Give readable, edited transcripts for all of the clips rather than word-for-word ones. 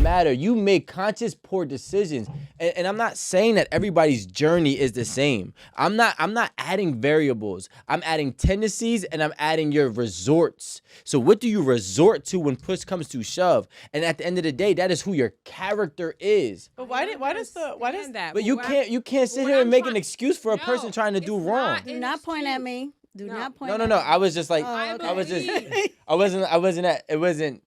matter. You make conscious poor decisions. And I'm not saying that everybody's journey is the same. I'm not adding variables. I'm adding tendencies and I'm adding your resorts. So what do you resort to when push comes to shove? And at the end of the day, that is who your character is. But why does that? But you can't sit here and make an excuse for a person trying to do wrong. Do not point at me. Do not point at me. No. I was just like, it wasn't.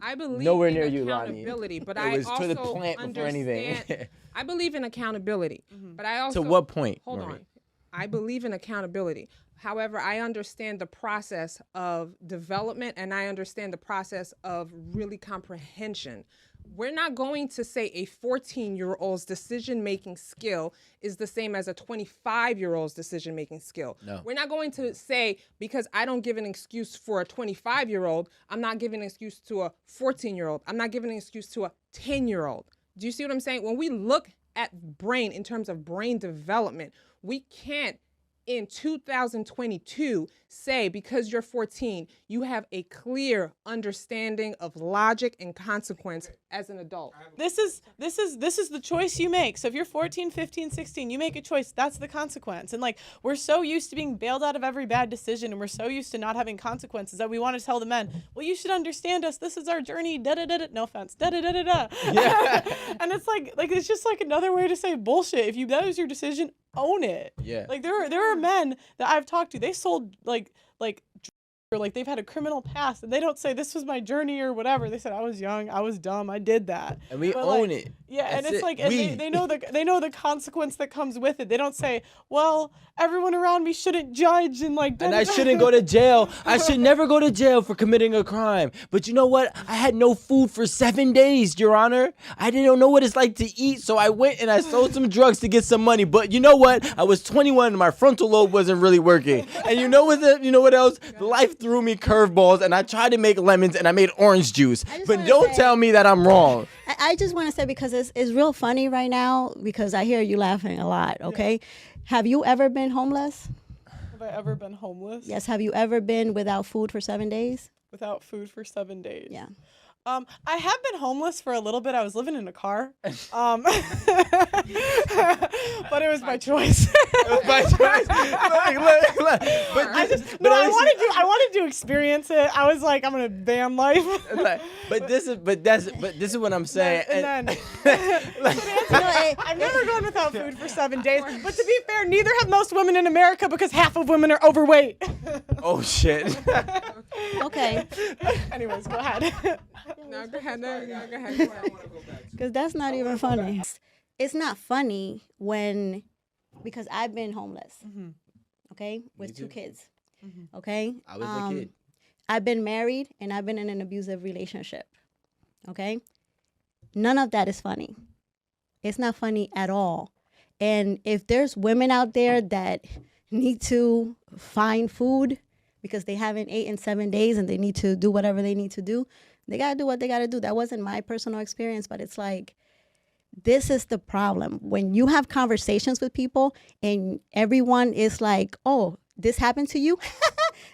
I believe nowhere in near you, accountability, Lonnie. but It I was also to the plant before anything. I believe in accountability, but I also To what point? Hold Marie? on. I believe in accountability. However, I understand the process of development and I understand the process of really comprehension. We're not going to say a 14-year-old's decision-making skill is the same as a 25-year-old's decision-making skill. No. We're not going to say, because I don't give an excuse for a 25-year-old, I'm not giving an excuse to a 14-year-old. I'm not giving an excuse to a 10-year-old. Do you see what I'm saying? When we look at brain in terms of brain development, we can't in 2022 say because you're 14, you have a clear understanding of logic and consequence as an adult. This is the choice you make. So if you're 14, 15, 16, you make a choice, that's the consequence. And like, we're so used to being bailed out of every bad decision and we're so used to not having consequences that we want to tell the men, well, you should understand us. This is our journey. Da da da da. No offense. Da da da da da. Yeah. And it's like it's just like another way to say bullshit. If that was your decision, own it. Yeah. Like there are men that I've talked to, they sold like or like they've had a criminal past and they don't say this was my journey or whatever. They said I was young, I was dumb, I did that. And we but own like, it. Yeah, That's and it's it. like and they know the consequence that comes with it. They don't say, well, everyone around me shouldn't judge and like And I shouldn't go to jail. I should never go to jail for committing a crime. But you know what? I had no food for 7 days, Your Honor. I didn't know what it's like to eat, so I went and I sold some drugs to get some money. But you know what? I was 21 and my frontal lobe wasn't really working. And you know what else? Life threw me curveballs and I tried to make lemons and I made orange juice. But don't tell me that I'm wrong. I just want to say, because it's real funny right now, because I hear you laughing a lot, okay? Yeah. Have you ever been homeless? Have I ever been homeless? Yes. Have you ever been without food for 7 days? Without food for 7 days? Yeah. I have been homeless for a little bit. I was living in a car, but it was by choice. It was by choice. I wanted to experience it. I was like, I'm gonna van life. But this is what I'm saying. And then I've never gone without food for 7 days. But to be fair, neither have most women in America because half of women are overweight. Oh shit. Okay. Anyways, go ahead. No, go ahead. Because that's not even funny. It's not funny because I've been homeless, okay, with 2 kids, okay? I was a kid. I've been married and I've been in an abusive relationship, okay? None of that is funny. It's not funny at all. And if there's women out there that need to find food because they haven't eaten in 7 days and they need to do whatever they need to do, they got to do what they got to do. That wasn't my personal experience, but it's like, this is the problem. When you have conversations with people and everyone is like, oh, this happened to you?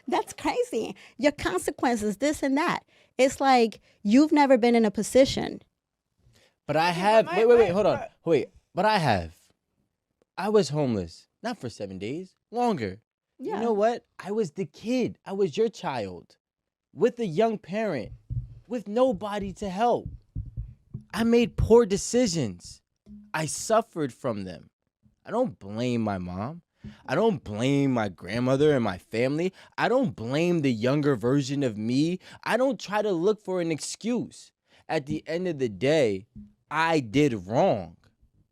That's crazy. Your consequences, this and that. It's like, you've never been in a position. But I have, wait, hold on. Wait, but I have. I was homeless, not for 7 days, longer. Yeah. You know what? I was the kid. I was your child with a young parent, with nobody to help. I made poor decisions. I suffered from them. I don't blame my mom. I don't blame my grandmother and my family. I don't blame the younger version of me. I don't try to look for an excuse. At the end of the day, I did wrong.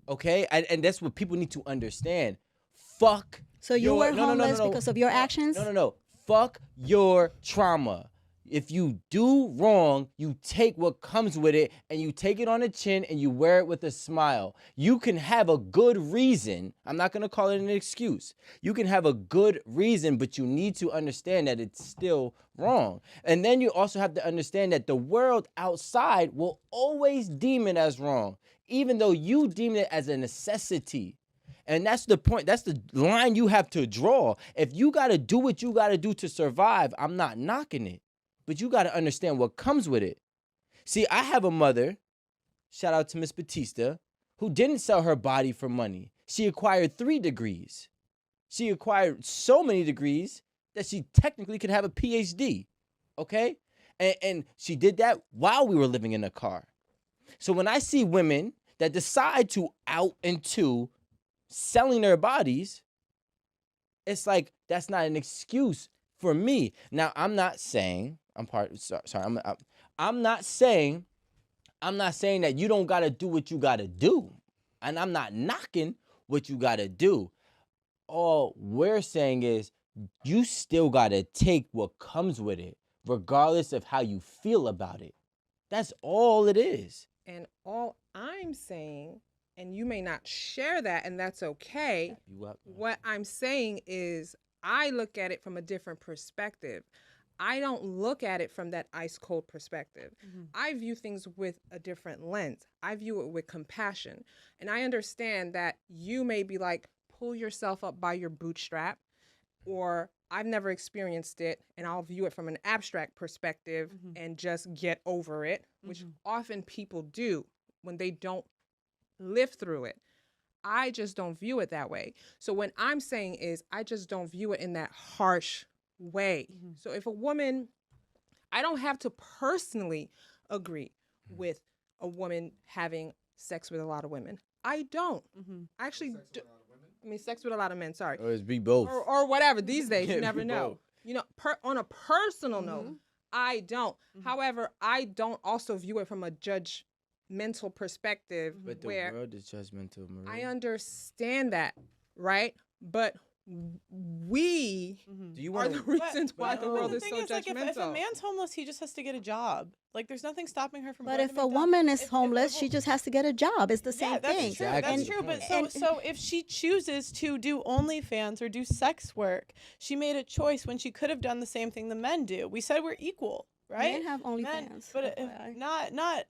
Okay? And that's what people need to understand. Fuck. So you were homeless because of your actions? No. Fuck your trauma. If you do wrong, you take what comes with it and you take it on the chin and you wear it with a smile. You can have a good reason. I'm not going to call it an excuse. You can have a good reason, but you need to understand that it's still wrong. And then you also have to understand that the world outside will always deem it as wrong, even though you deem it as a necessity. And that's the point. That's the line you have to draw. If you got to do what you got to do to survive, I'm not knocking it. But you got to understand what comes with it. See, I have a mother shout out to Miss Batista, who didn't sell her body for money. She acquired 3 degrees. She acquired so many degrees that she technically could have a PhD, okay? And she did that while we were living in a car. So when I see women that decide to out into selling their bodies, it's like that's not an excuse for me. Now, I'm not saying I'm not saying that you don't gotta do what you gotta do, and I'm not knocking what you gotta do. All we're saying is you still gotta take what comes with it, regardless of how you feel about it. That's all it is. And all I'm saying, and you may not share that, and that's okay. What I'm saying is I look at it from a different perspective. I don't look at it from that ice cold perspective. I view things with a different lens. I view it with compassion. And I understand that you may be like, pull yourself up by your bootstrap, or I've never experienced it and I'll view it from an abstract perspective and just get over it, which often people do when they don't live through it. I just don't view it that way. So what I'm saying is I just don't view it in that harsh way. So if a woman, I don't have to personally agree with a woman having sex with a lot of women. I don't. I actually do. I mean, sex with a lot of men, sorry. Or it's be both. Or whatever. These days, you never Be know. both. You know, on a personal note, I don't. However, I don't also view it from a judgmental perspective. But the where world is judgmental, Maria. I understand that, right? But we Do you are want the reasons why the world the is thing so is, like, judgmental. if a man's homeless, he just has to get a job. Like, there's nothing stopping her from. But going if to a McDonald's. woman is If homeless, she just has to get a job. It's the same Yeah, that's thing. true. Exactly. That's true. But And- so if she chooses to do OnlyFans or do sex work, she made a choice when she could have done the same thing the men do. We said we're equal, right? Men have OnlyFans. But FYI. not.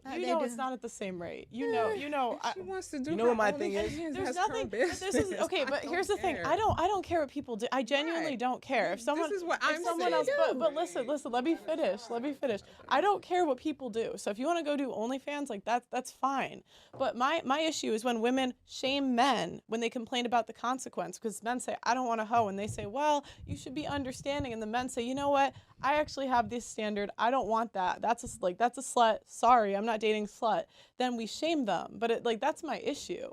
They You know, do. it's not at the same rate. You know. If she wants to do You know her what my own thing is? opinions, There's that's her nothing. But this is business. okay. But I here's the don't thing. care. I don't care what people do. I genuinely Right. don't care. If someone, This is what if I'm someone else, saying. but listen. Let me finish. I don't care what people do. So if you want to go do OnlyFans, like that's fine. But my issue is when women shame men when they complain about the consequence, because men say I don't want to hoe, and they say, well, you should be understanding, and the men say, you know what? I actually have this standard. I don't want that. That's a slut. Sorry, I'm not dating slut. Then we shame them. But that's my issue.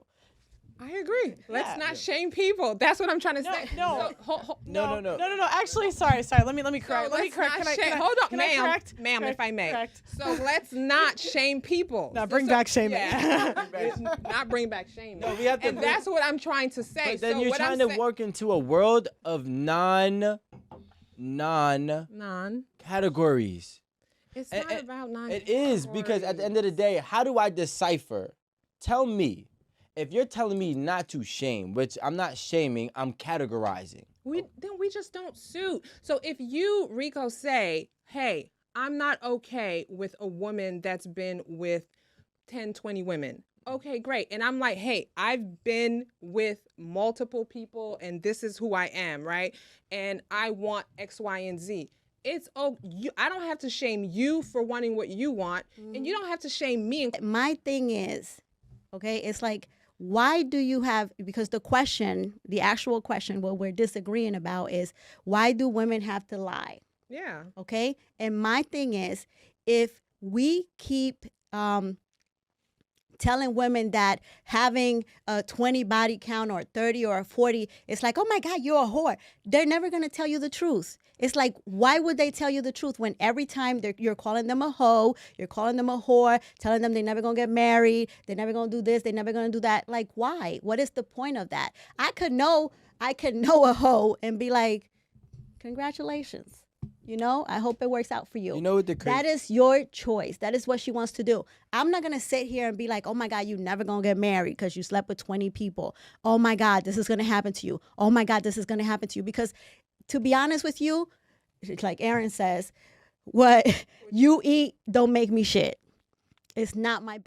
I agree. Let's Yeah. not shame people. That's what I'm trying to say. No. So, No. Actually, sorry. Let me correct. So Let me let's correct. not Can I- shame. Hold on, can I correct? ma'am, if I may. Correct. So let's not shame people. Now bring back shaming. Yeah. Not bring back shaming. No, we have to and that's what I'm trying to say. But then so you're what trying I'm to work into a world of non categories. It's not about non. It is, because at the end of the day, how do I decipher? Tell me, if you're telling me not to shame, which I'm not shaming, I'm categorizing. Then we just don't suit. So if you, Rico, say, hey, I'm not okay with a woman that's been with 10, 20 women. Okay, great. And I'm like, hey, I've been with multiple people and this is who I am, right? And I want X, Y, and Z. It's I don't have to shame you for wanting what you want, and you don't have to shame me. My thing is, okay, it's like, why do you have, because the actual question, what we're disagreeing about is, why do women have to lie? Yeah. Okay? And my thing is, if we keep telling women that having a 20 body count or 30 or 40, it's like, oh my God, you're a whore. They're never going to tell you the truth. It's like, why would they tell you the truth when every time you're calling them a hoe, you're calling them a whore, telling them they're never going to get married, they're never going to do this, they're never going to do that. Like, why? What is the point of that? I could know a hoe and be like, congratulations. You know, I hope it works out for you. You know what the That is your choice. That is what she wants to do. I'm not going to sit here and be like, oh my God, you're never going to get married because you slept with 20 people. Oh my God, this is going to happen to you. Oh my God, this is going to happen to you. Because to be honest with you, like Aaron says, what you eat don't make me shit. It's not my...